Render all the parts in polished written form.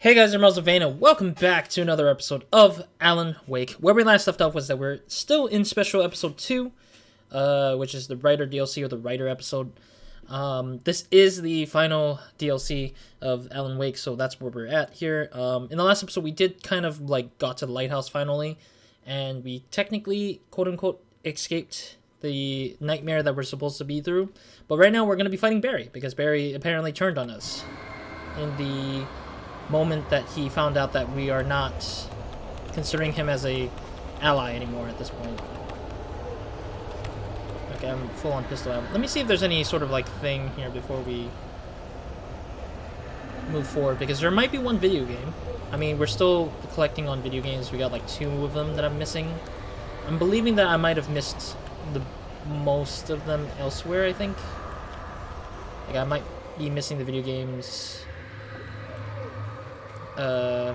Hey guys, I'm RozaldVaneGAME. Welcome back to another episode of Alan Wake. Where we last left off was that we're still in special episode 2, which is the writer DLC or the writer episode. This is the final DLC of Alan Wake, so that's where we're at here. In the last episode, we did kind of like got to the lighthouse finally, and we technically, quote-unquote, escaped the nightmare that we're supposed to be through. But right now, we're going to be fighting Barry, because Barry apparently turned on us in the moment that he found out that we are not considering him as a ally anymore at this point. Okay, I'm full on pistol out. Let me see if there's any sort of like thing here before we move forward, because there might be one video game. I mean, we're still collecting on video games. We got like 2 of them that I'm missing. I'm believing that I might have missed the most of them elsewhere, I think. Like I might be missing the video games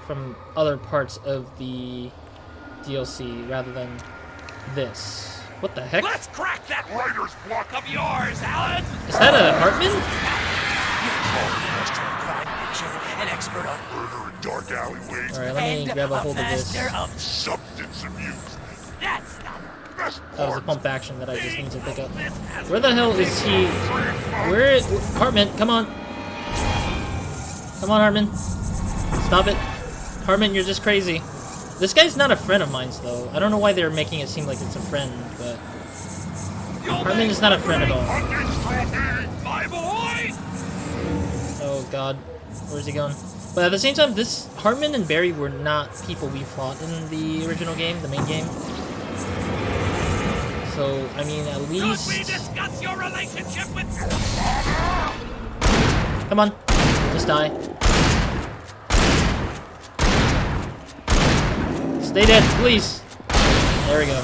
from other parts of the DLC rather than this. What the heck? Let's crack that writer's block of yours, Alan! Is that a Hartman? An expert on murder in dark alleyways. Alright, let me grab a hold of this. Of substance abuse. That's not the best part. That was a pump action that I just need to pick up. Where the hell is he? Where is Hartman? Come on. Come on, Hartman. Stop it. Hartman, you're just crazy. This guy's not a friend of mine, though. I don't know why they're making it seem like it's a friend, but Hartman is not a friend at all. My boy! Oh god. Where's he going? But at the same time, this Hartman and Barry were not people we fought in the original game, the main game. So, I mean, at least... Should we discuss your relationship with... Come on. Just die. Stay dead, please. There we go.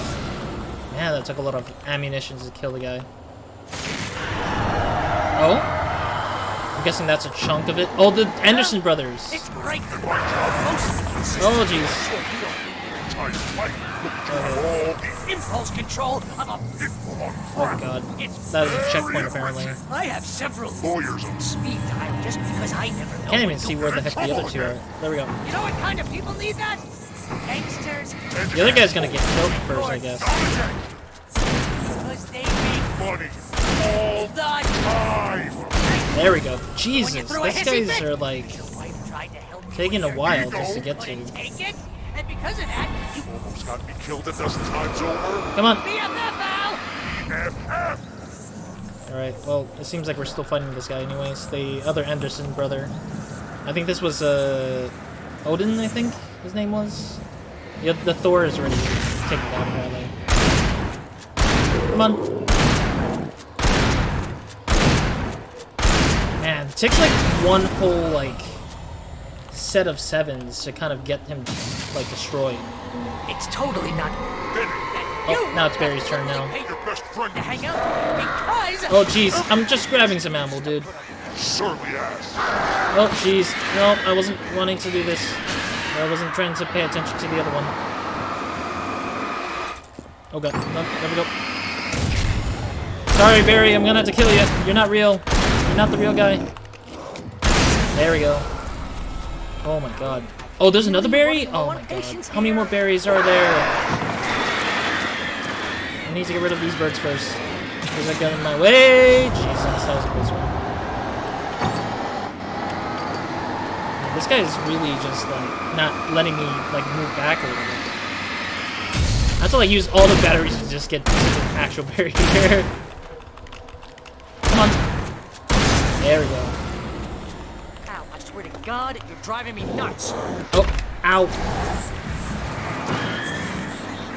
Man, that took a lot of ammunition to kill the guy. Oh? I'm guessing that's a chunk of it. Oh, the Anderson brothers. It's great. Oh, jeez. Impulse control of a... Oh, God. That was a checkpoint, apparently. I have several lawyers on speed dial just because I never know. Can't even see where the heck the other 2 are. There we go. You know what kind of people need that? Gangsters. The other guy's gonna get killed first, I guess. Because they make money all the time. There we go. Jesus, these guys are like taking a while just to get to. And because of that, you almost got me killed a dozen times over. Come on. BFF. Alright, well, it seems like we're still fighting this guy anyways. The other Anderson brother. I think this was, Odin, I think his name was. Yeah, the Thor is already taken down, apparently. Come on. Man, it takes like one whole, like, set of 7s to kind of get him, like, destroyed. It's totally not... Oh, now it's Barry's turn now. Your best friend to hang out because... Oh, jeez, I'm just grabbing some ammo, dude. Certainly has. Oh, jeez. No, I wasn't wanting to do this. I wasn't trying to pay attention to the other one. Oh god. No, there we go. Sorry, Barry, I'm gonna have to kill you. You're not real. You're not the real guy. There we go. Oh my god. Oh, there's another Barry? Oh my god. How many more berries are there? I need to get rid of these birds first. Because I got in my way. Jesus, that was a close one. This guy is really just like not letting me like move back a little bit. I have to like use all the batteries to just get to the actual barrier here. Come on. There we go. Ow, I swear to God, you're driving me nuts. Oh, ow.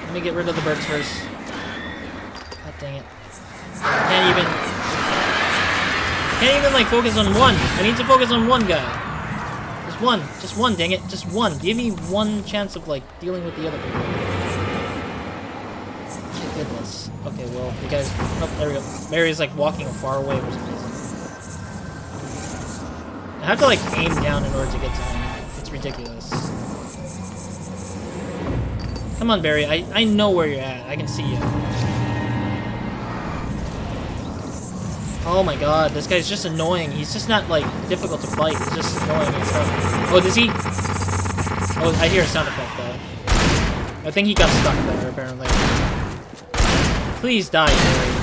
Let me get rid of the birds first. God dang it. Can't even like focus on one. I need to focus on one guy. Just one, dang it, just one. Give me one chance of, like, dealing with the other people. My goodness. Okay, well, you guys... Oh, there we go. Mary's, like, walking far away for some reason. I have to, like, aim down in order to get to him. It's ridiculous. Come on, Barry. I know where you're at. I can see you. Oh my god, this guy's just annoying. He's just not, like, difficult to fight. He's just annoying and stuff. Oh, does he? Oh, I hear a sound effect, though. I think he got stuck there, apparently. Please die, Harry.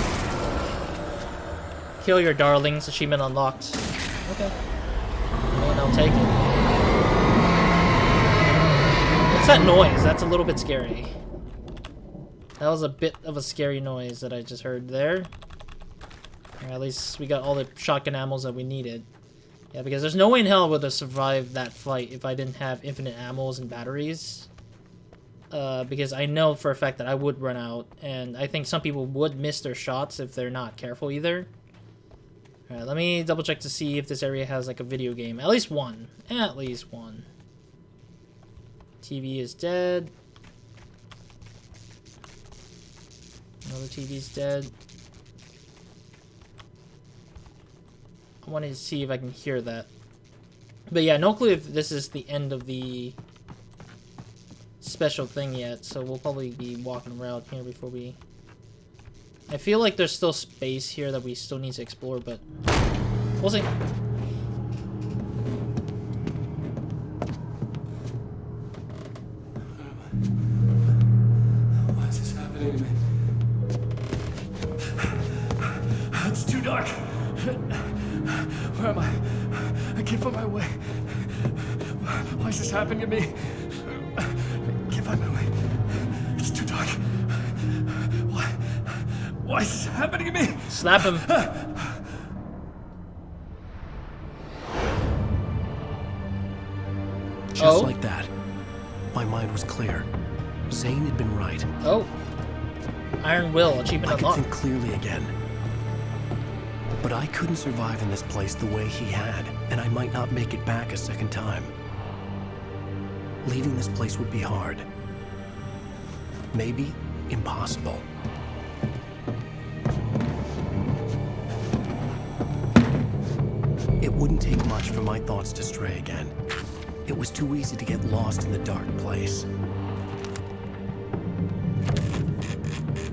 Kill your darlings. Achievement unlocked. Okay. I mean, I'll take it. What's that noise? That's a little bit scary. That was a bit of a scary noise that I just heard there. Or at least we got all the shotgun ammos that we needed. Yeah, because there's no way in hell I would have survived that fight if I didn't have infinite ammos and batteries. Because I know for a fact that I would run out, and I think some people would miss their shots if they're not careful either. Alright, let me double check to see if this area has like a video game. At least one. At least one. TV is dead. Another TV's dead. I wanted to see if I can hear that. But yeah, no clue if this is the end of the special thing yet, so we'll probably be walking around here before we... I feel like there's still space here that we still need to explore, but we'll see. Why is this happening to me? It's too dark. Where am I? I can't find my way. Why is this happening to me? I can't find my way. It's too dark. Why is this happening to me? Slap him. Just like that, my mind was clear. Zane had been right. Oh. Iron Will, achievement I could unlocked. think clearly again. But I couldn't survive in this place the way he had, and I might not make it back a second time. Leaving this place would be hard. Maybe impossible. It wouldn't take much for my thoughts to stray again. It was too easy to get lost in the dark place.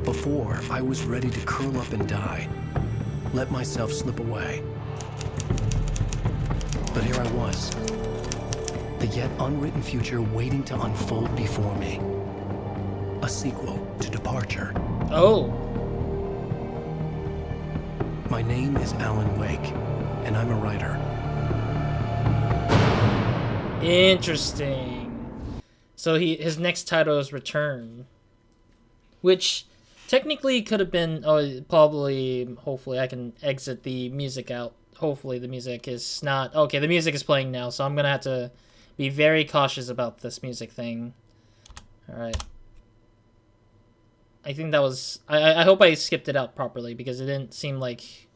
Before, I was ready to curl up and die. Let myself slip away. But here I was. The yet unwritten future waiting to unfold before me. A sequel to Departure. Oh. My name is Alan Wake, and I'm a writer. Interesting. So his next title is Return. Which technically could have been, hopefully I can exit the music out. Hopefully the music is not, okay, the music is playing now, so I'm gonna have to be very cautious about this music thing. Alright. I think that was, I hope I skipped it out properly, because it didn't seem like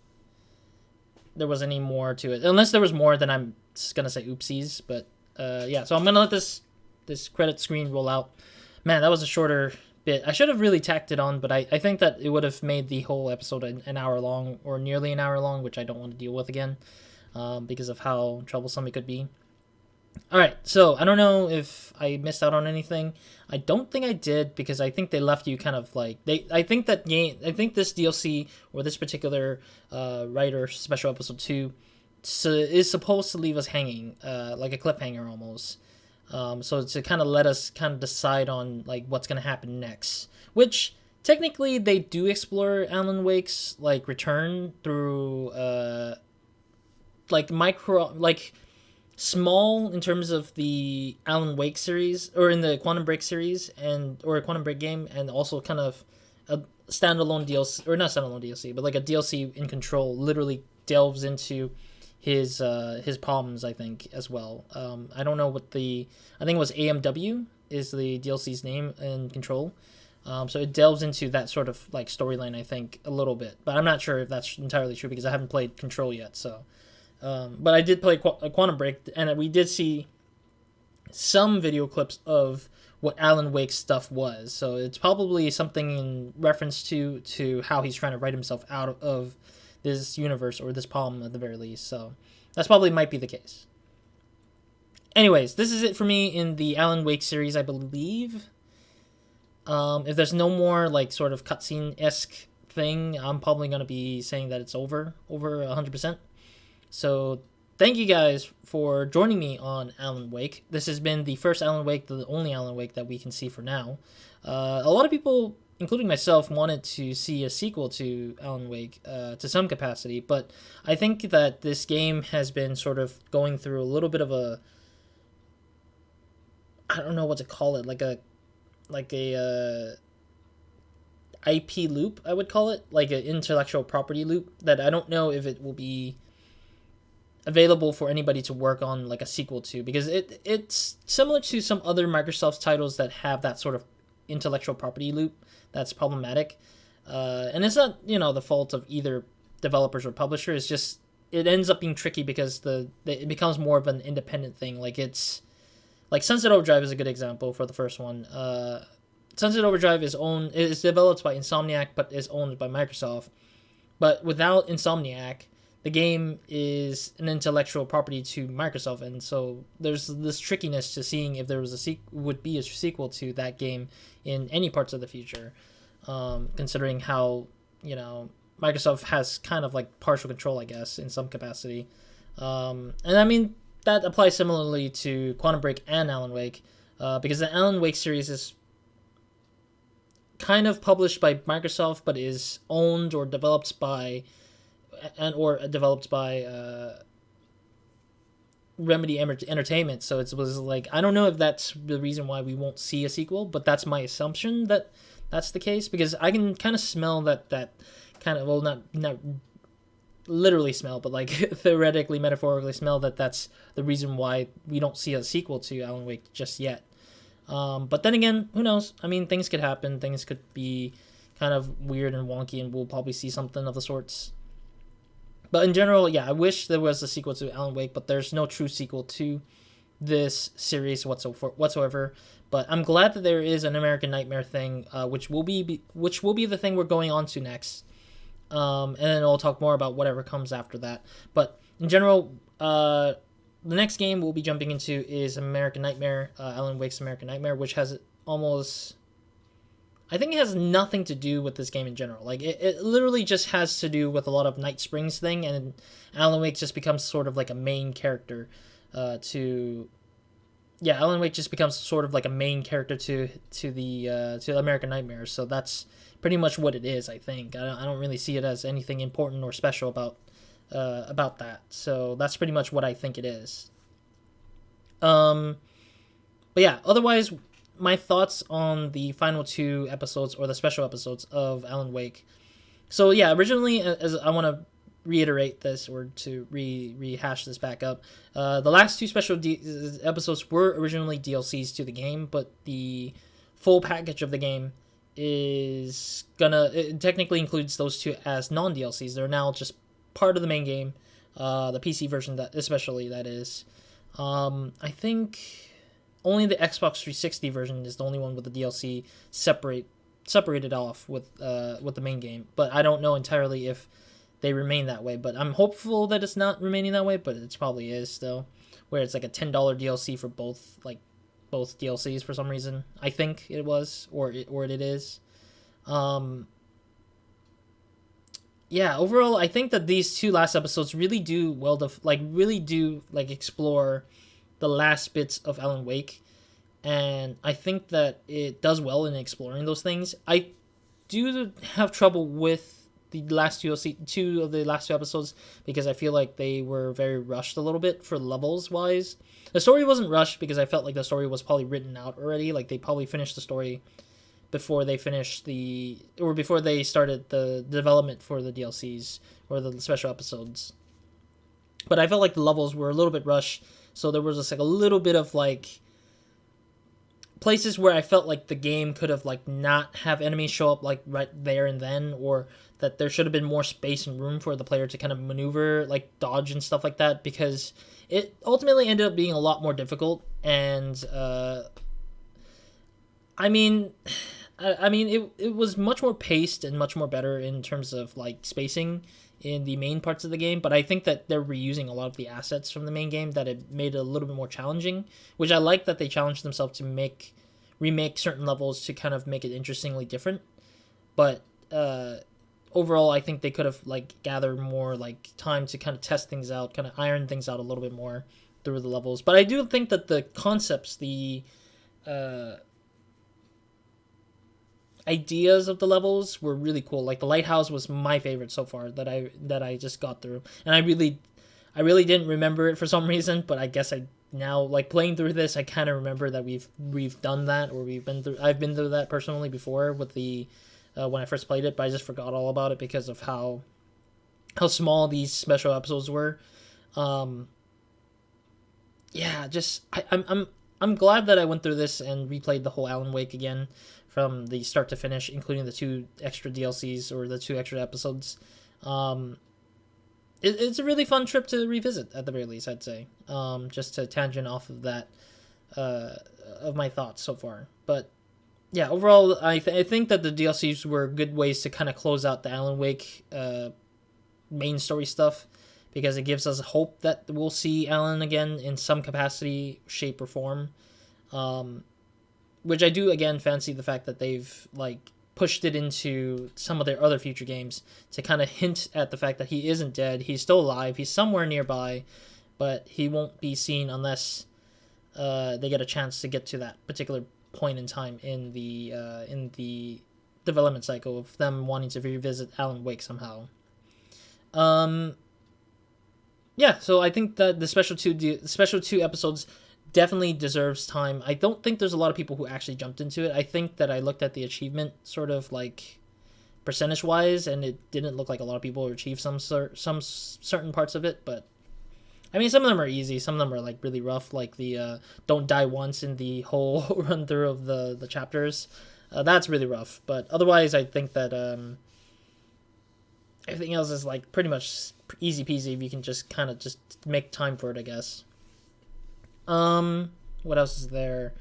there was any more to it. Unless there was more, then I'm just gonna say oopsies, but yeah, so I'm gonna let this credit screen roll out. Man, that was a shorter bit. I should have really tacked it on, but I think that it would have made the whole episode an hour long, or nearly an hour long, which I don't want to deal with again, because of how troublesome it could be. Alright, so I don't know if I missed out on anything. I don't think I did, because I think they left you kind of like... I think this DLC, or this particular writer special episode 2, is supposed to leave us hanging, like a cliffhanger almost. So to kind of let us kind of decide on like what's going to happen next. Which, technically, they do explore Alan Wake's like return through like small in terms of the Alan Wake series, or in the Quantum Break series, or a Quantum Break game, and also kind of a standalone DLC, or not standalone DLC, but like a DLC in Control, literally delves into his problems, I think, as well. I don't know what I think it was AMW is the DLC's name in Control. So it delves into that sort of like storyline, I think, a little bit, but I'm not sure if that's entirely true, because I haven't played Control yet. So, but I did play Quantum Break, and we did see some video clips of what Alan Wake's stuff was. So it's probably something in reference to how he's trying to write himself out of this universe, or this problem at the very least. So that's probably might be the case. Anyways, this is it for me in the Alan Wake series, I believe. If there's no more like sort of cutscene-esque thing, I'm probably going to be saying that it's over 100%. So thank you guys for joining me on Alan Wake. This has been the first Alan Wake, the only Alan Wake that we can see for now. A lot of people, including myself, wanted to see a sequel to Alan Wake to some capacity, but I think that this game has been sort of going through a little bit of a, I don't know what to call it, like a IP loop, I would call it, like an intellectual property loop, that I don't know if it will be available for anybody to work on like a sequel to, because it's similar to some other Microsoft titles that have that sort of intellectual property loop that's problematic. And it's not, the fault of either developers or publishers. It's just, it ends up being tricky because it becomes more of an independent thing. Like it's like Sunset Overdrive is a good example for the first one. Sunset Overdrive is developed by Insomniac but is owned by Microsoft. But without Insomniac, the game is an intellectual property to Microsoft, and so there's this trickiness to seeing if there was would be a sequel to that game in any parts of the future, considering how Microsoft has kind of like partial control, I guess, in some capacity, and I mean that applies similarly to Quantum Break and Alan Wake, because the Alan Wake series is kind of published by Microsoft, but is owned or developed by Remedy Entertainment. So it was like, I don't know if that's the reason why we won't see a sequel, but that's my assumption that that's the case, because I can kind of smell that kind of, well, not literally smell, but like theoretically, metaphorically smell that that's the reason why we don't see a sequel to Alan Wake just yet. But then again, who knows? I mean, things could happen. Things could be kind of weird and wonky, and we'll probably see something of the sorts. But in general, yeah, I wish there was a sequel to Alan Wake, but there's no true sequel to this series whatsoever. But I'm glad that there is an American Nightmare thing, which will be the thing we're going on to next. And then I'll talk more about whatever comes after that. But in general, the next game we'll be jumping into is American Nightmare, Alan Wake's American Nightmare, which has almost, I think it has nothing to do with this game in general. Like, it literally just has to do with a lot of Night Springs thing, and Alan Wake just becomes sort of like a main character Alan Wake just becomes sort of like a main character to American Nightmare. So that's pretty much what it is, I think. I don't really see it as anything important or special about that. So that's pretty much what I think it is. But yeah, otherwise, my thoughts on the final 2 episodes, or the special episodes of Alan Wake. So yeah, originally, as I want to reiterate this, or to rehash this back up, the last 2 special episodes were originally DLCs to the game, but the full package of the game it technically includes those 2 as non-DLCs. They're now just part of the main game, the PC version especially, that is. I think only the Xbox 360 version is the only one with the DLC separated off with the main game. But I don't know entirely if they remain that way. But I'm hopeful that it's not remaining that way, but it probably is still, where it's like a $10 DLC for both DLCs for some reason. I think it was, or it is. Yeah, overall, I think that these 2 last episodes really do explore the last bits of Alan Wake, and I think that it does well in exploring those things. I do have trouble with the last 2 of the last 2 episodes, because I feel like they were very rushed a little bit for levels wise. The story wasn't rushed because I felt like the story was probably written out already. Like, they probably finished the story before they before they started the development for the DLCs or the special episodes. But I felt like the levels were a little bit rushed, so there was just like a little bit of like places where I felt like the game could have like not have enemies show up like right there and then, or that there should have been more space and room for the player to kind of maneuver, like dodge and stuff like that, because it ultimately ended up being a lot more difficult. And I mean, it was much more paced and much more better in terms of like spacing in the main parts of the game, but I think that they're reusing a lot of the assets from the main game, that it made it a little bit more challenging, which I like that they challenged themselves to remake certain levels to kind of make it interestingly different. But overall, I think they could have like gathered more like time to kind of test things out, kind of iron things out a little bit more through the levels. But I do think that the concepts, the ideas of the levels were really cool. Like the lighthouse was my favorite so far that I just got through, and I really didn't remember it for some reason, but I guess I now, like playing through this, I kind of remember that we've done that, or I've been through that personally before with the when I first played it, but I just forgot all about it because of how small these special episodes were. Yeah, just I'm glad that I went through this and replayed the whole Alan Wake again from the start to finish, including the 2 extra DLCs or the 2 extra episodes. It's a really fun trip to revisit, at the very least, I'd say. Just to tangent off of that, of my thoughts so far. But yeah, overall, I think that the DLCs were good ways to kind of close out the Alan Wake main story stuff, because it gives us hope that we'll see Alan again in some capacity, shape, or form. Which I do, again, fancy the fact that they've like pushed it into some of their other future games to kind of hint at the fact that he isn't dead. He's still alive. He's somewhere nearby, but he won't be seen unless they get a chance to get to that particular point in time in the development cycle of them wanting to revisit Alan Wake somehow. Yeah, so I think that the special two episodes definitely deserves time. I don't think there's a lot of people who actually jumped into it. I think that I looked at the achievement sort of like percentage wise, and it didn't look like a lot of people achieved some certain parts of it. But I mean, some of them are easy, some of them are like really rough, like the don't die once in the whole run through of the chapters. That's really rough. But otherwise, I think that everything else is like pretty much easy peasy if you can just kind of just make time for it, I guess. What else is there?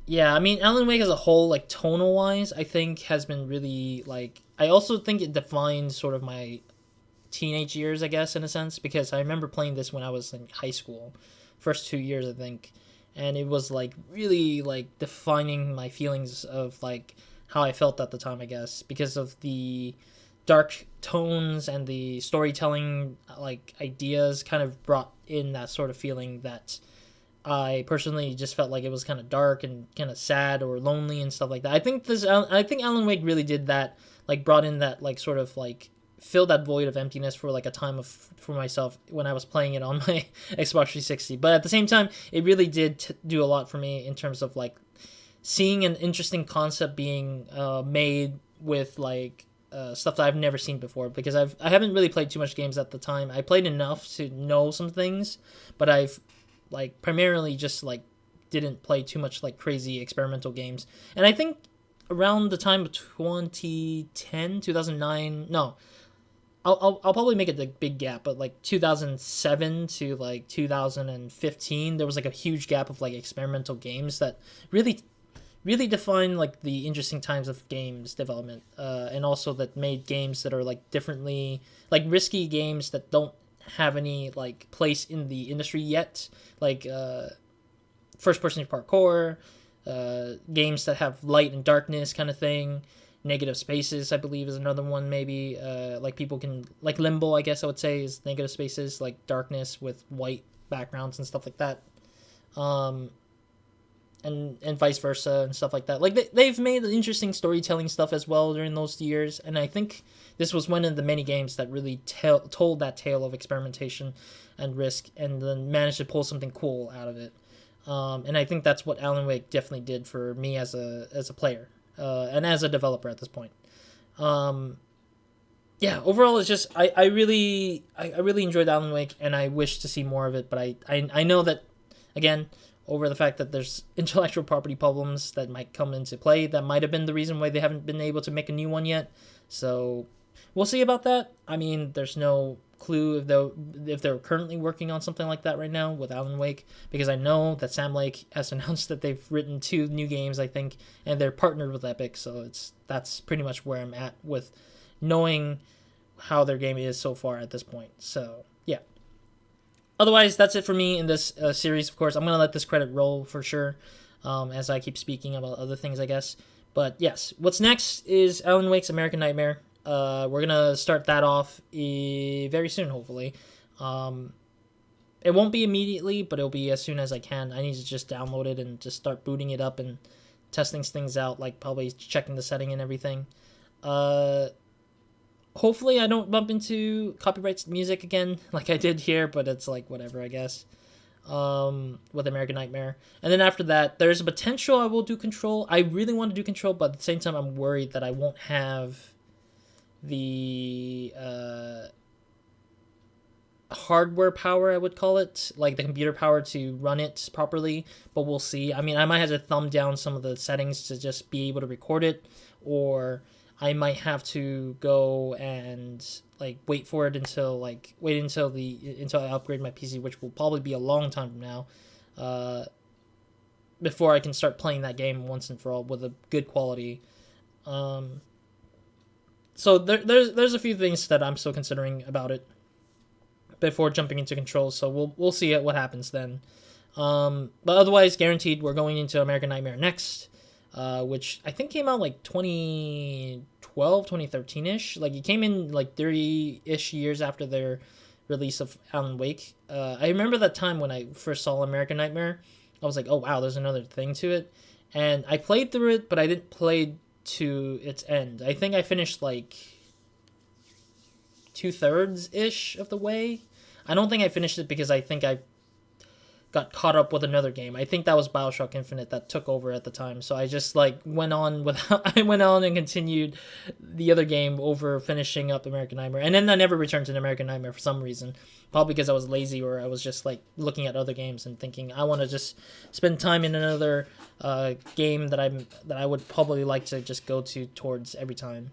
Yeah, I mean, Alan Wake as a whole, like tonal wise, I think has been really like, I also think it defines sort of my teenage years, I guess, in a sense, because I remember playing this when I was in high school, first 2 years, I think, and it was like really like defining my feelings of like how I felt at the time, I guess, because of the dark tones and the storytelling like ideas kind of brought in that sort of feeling that I personally just felt like it was kind of dark and kind of sad or lonely and stuff like that. I think Alan Wake really did that, like brought in that like sort of like filled that void of emptiness for like a time for myself when I was playing it on my Xbox 360. But at the same time, it really did do a lot for me in terms of like seeing an interesting concept being made with like stuff that I've never seen before, because I haven't really played too much games at the time. I played enough to know some things, but I've like primarily just like didn't play too much like crazy experimental games. And I think around the time of 2009, no, I'll probably make it the big gap, but like 2007 to like 2015, there was like a huge gap of like experimental games that really define like the interesting times of games development, and also that made games that are like differently, like risky games that don't have any like place in the industry yet, like first person parkour, games that have light and darkness kind of thing. Negative spaces, I believe, is another one, maybe. Like people can, like Limbo, I guess I would say, is negative spaces, like darkness with white backgrounds and stuff like that. And vice versa and stuff like that. Like they've made interesting storytelling stuff as well during those years, and I think this was one of the many games that really told that tale of experimentation and risk, and then managed to pull something cool out of it. And I think that's what Alan Wake definitely did for me as a player, and as a developer at this point. Yeah, overall it's just I really enjoyed Alan Wake, and I wish to see more of it, but I know that, again, over the fact that there's intellectual property problems that might come into play, that might have been the reason why they haven't been able to make a new one yet. So we'll see about that. I mean, there's no clue if they're currently working on something like that right now with Alan Wake, because I know that Sam Lake has announced that they've written 2 new games, I think, and they're partnered with Epic, so that's pretty much where I'm at with knowing how their game is so far at this point. So yeah. Otherwise, that's it for me in this series. Of course, I'm going to let this credit roll for sure, as I keep speaking about other things, I guess. But yes, what's next is Alan Wake's American Nightmare. We're gonna start that off very soon, hopefully. It won't be immediately, but it'll be as soon as I can. I need to just download it and just start booting it up and testing things out, like probably checking the setting and everything. Hopefully I don't bump into copyright music again like I did here, but it's like whatever, I guess. With American Nightmare. And then after that, there's a potential I will do Control. I really want to do Control, but at the same time I'm worried that I won't have the hardware power, I would call it, like the computer power to run it properly, but we'll see. I mean, I might have to thumb down some of the settings to just be able to record it, or I might have to go and like wait until I upgrade my PC, which will probably be a long time from now, before I can start playing that game once and for all with a good quality. So there's a few things that I'm still considering about it before jumping into Control, so we'll see what happens then. But otherwise, guaranteed, we're going into American Nightmare next, which I think came out like 2012, 2013-ish. Like, it came in like 30-ish years after their release of Alan Wake. I remember that time when I first saw American Nightmare, I was like, oh wow, there's another thing to it. And I played through it, but I didn't play to its end. I think I finished like 2/3-ish of the way. I don't think I finished it because I think I got caught up with another game. I think that was BioShock Infinite that took over at the time. So I just like went on and continued the other game over finishing up American Nightmare. And then I never returned to American Nightmare for some reason. Probably because I was lazy, or I was just like looking at other games and thinking I want to just spend time in another game that I would probably like to just go towards every time.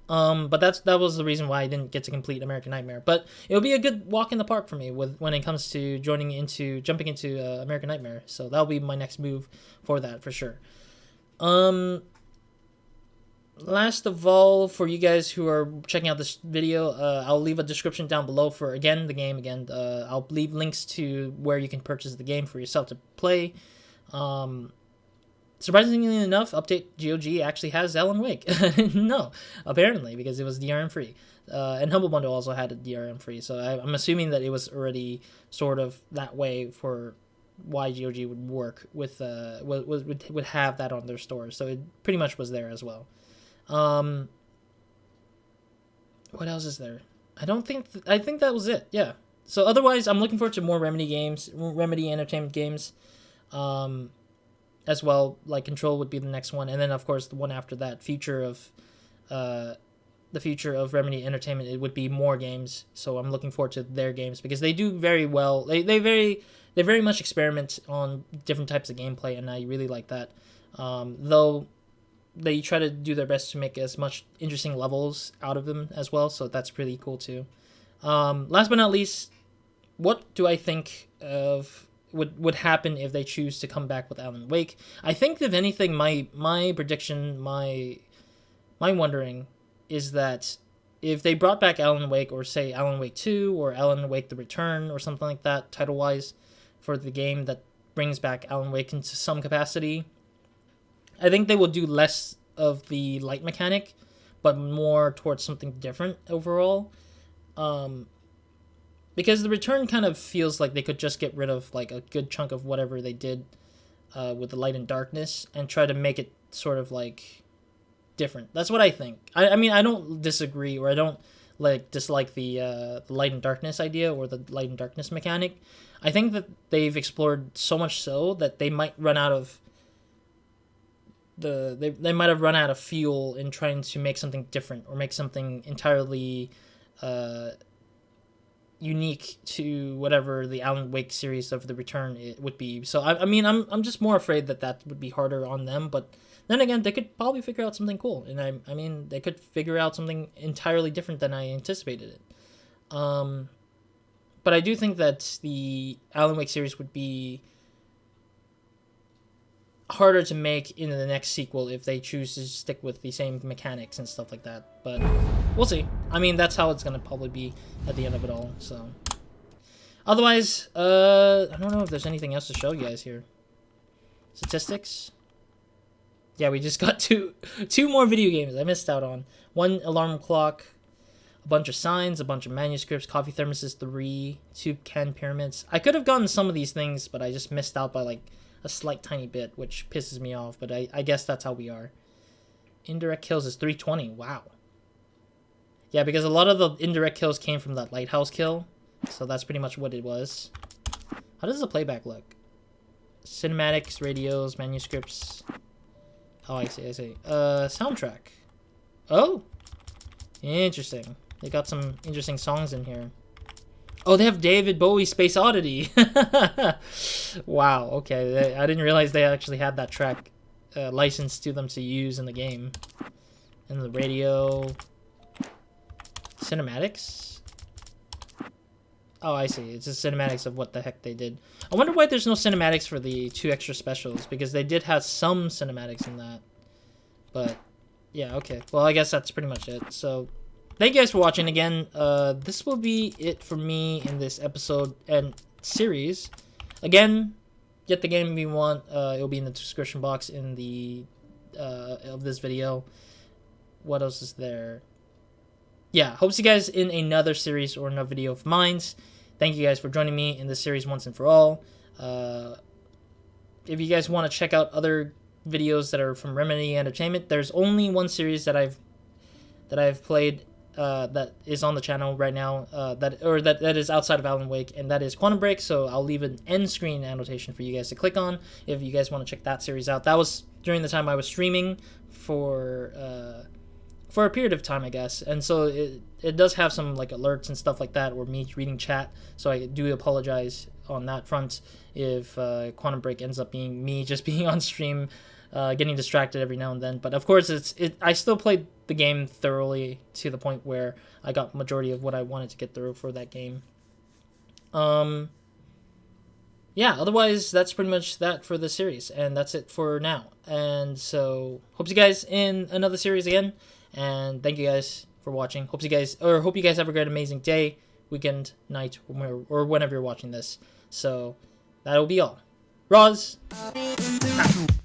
But that was the reason why I didn't get to complete American Nightmare. But it'll be a good walk in the park for me when it comes to jumping into American Nightmare. So that'll be my next move for that, for sure. Last of all, for you guys who are checking out this video, I'll leave a description down below for the game again. I'll leave links to where you can purchase the game for yourself to play. Surprisingly enough, Update GOG actually has Alan Wake. No, apparently, because it was DRM free. And Humble Bundle also had it DRM free, so I'm assuming that it was already sort of that way for why GOG would work with would have that on their stores. So it pretty much was there as well. What else is there? I think that was it. Yeah. So otherwise, I'm looking forward to more Remedy Entertainment games. As well, like Control would be the next one, and then of course the one after that, the future of Remedy Entertainment, it would be more games. So I'm looking forward to their games because they do very well. They very much experiment on different types of gameplay, and I really like that. Though they try to do their best to make as much interesting levels out of them as well, so that's pretty cool too. Last but not least, what do I think of would happen if they choose to come back with Alan Wake? I think, if anything, my prediction, my wondering is that if they brought back Alan Wake, or say Alan Wake 2 or Alan Wake The Return or something like that, title-wise, for the game that brings back Alan Wake into some capacity, I think they will do less of the light mechanic, but more towards something different overall. Because The Return kind of feels like they could just get rid of like a good chunk of whatever they did with the light and darkness and try to make it sort of like different. That's what I think. I mean, I don't disagree, or I don't dislike the light and darkness idea or the light and darkness mechanic. I think that they've explored so much so that they might run out of they might have run out of fuel in trying to make something different or make something entirely unique to whatever the Alan Wake series of The Return it would be. So I mean, I'm just more afraid that would be harder on them, but then again, they could probably figure out something cool, and I mean, they could figure out something entirely different than I anticipated it. But I do think that the Alan Wake series would be harder to make in the next sequel if they choose to stick with the same mechanics and stuff like that, but we'll see. I mean, that's how it's gonna probably be at the end of it all. So otherwise, I don't know if there's anything else to show you guys here. Statistics, Yeah, we just got two more video games I missed out on. One alarm clock, a bunch of signs, a bunch of manuscripts, coffee thermoses 3, 2 can pyramids. I could have gotten some of these things, but I just missed out by like a slight tiny bit, which pisses me off, but I guess that's how we are. Indirect kills is 320. Wow. Yeah, because a lot of the indirect kills came from that lighthouse kill, so that's pretty much what it was. How does the playback look? Cinematics, radios, manuscripts. Oh, I see. Soundtrack. Oh, interesting. They got some interesting songs in here. Oh, they have David Bowie's Space Oddity. Wow, okay. I didn't realize they actually had that track licensed to them to use in the game. And the radio. Cinematics? Oh, I see. It's just cinematics of what the heck they did. I wonder why there's no cinematics for the 2 extra specials, because they did have some cinematics in that. But, yeah, okay. Well, I guess that's pretty much it. So, thank you guys for watching again. This will be it for me in this episode and series. Again, get the game if you want. It'll be in the description box in the of this video. What else is there? Yeah, hope to see you guys in another series or another video of mine. Thank you guys for joining me in this series once and for all. If you guys want to check out other videos that are from Remedy Entertainment, there's only one series that I've played that is on the channel right now that is outside of Alan Wake, and that is Quantum Break. So I'll leave an end screen annotation for you guys to click on if you guys want to check that series out. That was during the time I was streaming for a period of time, I guess, and so it does have some like alerts and stuff like that, or me reading chat, so I do apologize on that front if Quantum Break ends up being me just being on stream, getting distracted every now and then. But of course, I still played the game thoroughly to the point where I got majority of what I wanted to get through for that game. Yeah, otherwise, that's pretty much that for the series, and that's it for now. And so, hope you guys in another series again. And thank you guys for watching. Hope you guys have a great, amazing day, weekend, night, or whenever you're watching this. So that'll be all. Roz. Out.